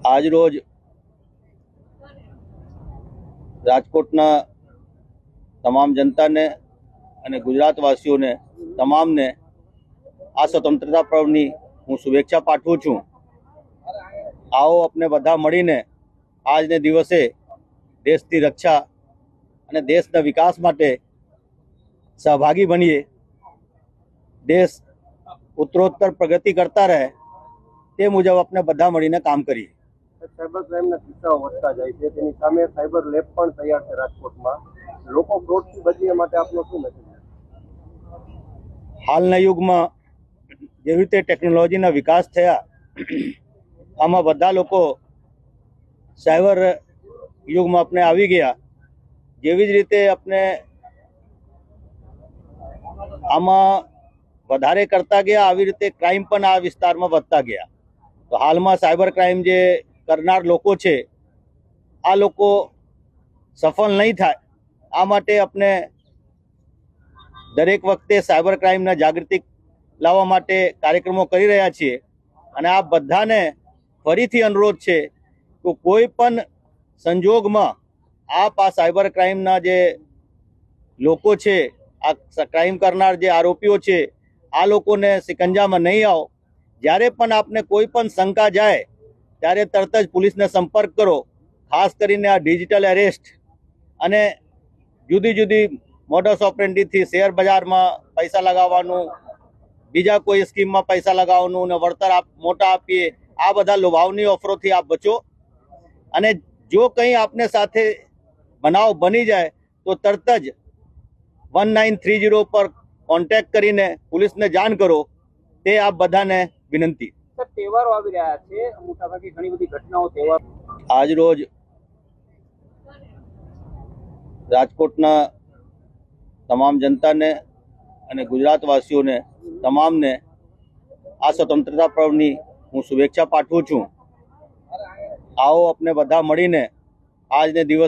આજ રોજ રાજકોટના તમામ જનતાને અને ગુજરાતવાસીઓને તમામને આ સ્વતંત્રતા પર્વની હું શુભેચ્છા પાઠવું છું। આવો આપણે બધા મળીને આજને દિવસે દેશની રક્ષા અને દેશના વિકાસ માટે સહભાગી બનીએ। દેશ ઉત્તરોત્તર પ્રગતિ કરતા રહે તે મુજબ આપણે બધા મળીને કામ કરીએ। સાયબર ક્રાઇમના કિસ્સાઓ વધતા જાય છે, તેની સામે સાયબર લેબ પણ તૈયાર છે રાજકોટમાં। લોકો ફ્રોડથી બચવા માટે આપનો શું મેસેજ છે? હાલના યુગમાં જેવી રીતે ટેકનોલોજીના વિકાસ થયા, આમાં બધા લોકો સાયબર યુગમાં આપણે આવી ગયા। જેવી જ રીતે આપણે આમાં વધારે કરતા ગયા, આવી રીતે ક્રાઇમ પણ આ વિસ્તારમાં વધતા ગયા। તો હાલમાં સાયબર ક્રાઇમ જે કરનાર લોકો છે, આ લોકો સફળ નહીં થાય, આ માટે આપણે દરેક વખતે સાયબર ક્રાઇમના જાગૃતિ લાવવા માટે કાર્યક્રમો કરી રહ્યા છીએ। અને આ બધાને ફરીથી અનુરોધ છે કે કોઈ પણ સંજોગમાં આપ આ સાયબર ક્રાઇમના જે લોકો છે, આ ક્રાઇમ કરનાર જે આરોપીઓ છે, આ લોકોને સિકંજામાં નહીં આવો। જ્યારે પણ આપને કોઈ પણ શંકા જાય ત્યારે તરત જ પોલીસને સંપર્ક કરો। ખાસ કરીને આ ડિજિટલ એરેસ્ટ અને જુદી જુદી મોડસ ઓપરેન્ડીથી શેર બજારમાં પૈસા લગાવવાનું, બીજા કોઈ સ્કીમમાં પૈસા લગાવવાનું ને વળતર મોટા આપીએ, આ બધા લોભાવની ઓફરોથી આપ બચો। અને જો કંઈ આપને સાથે બનાવ બની જાય તો તરત જ 1930 પર કોન્ટેક્ટ કરીને પોલીસને જાણ કરો, તે આપ બધાને વિનંતી। તહેવારો આવી રહ્યા છે, મોટાભાગે ઘણી બધી ઘટનાઓ તહેવાર આજ રોજ રાજકોટના તમામ જનતાને અને ગુજરાતવાસીઓને તમામને આ સ્વતંત્રતા પર્વની હું શુભેચ્છા પાઠવું છું। આવો આપણે બધા મળીને આજને દિવસે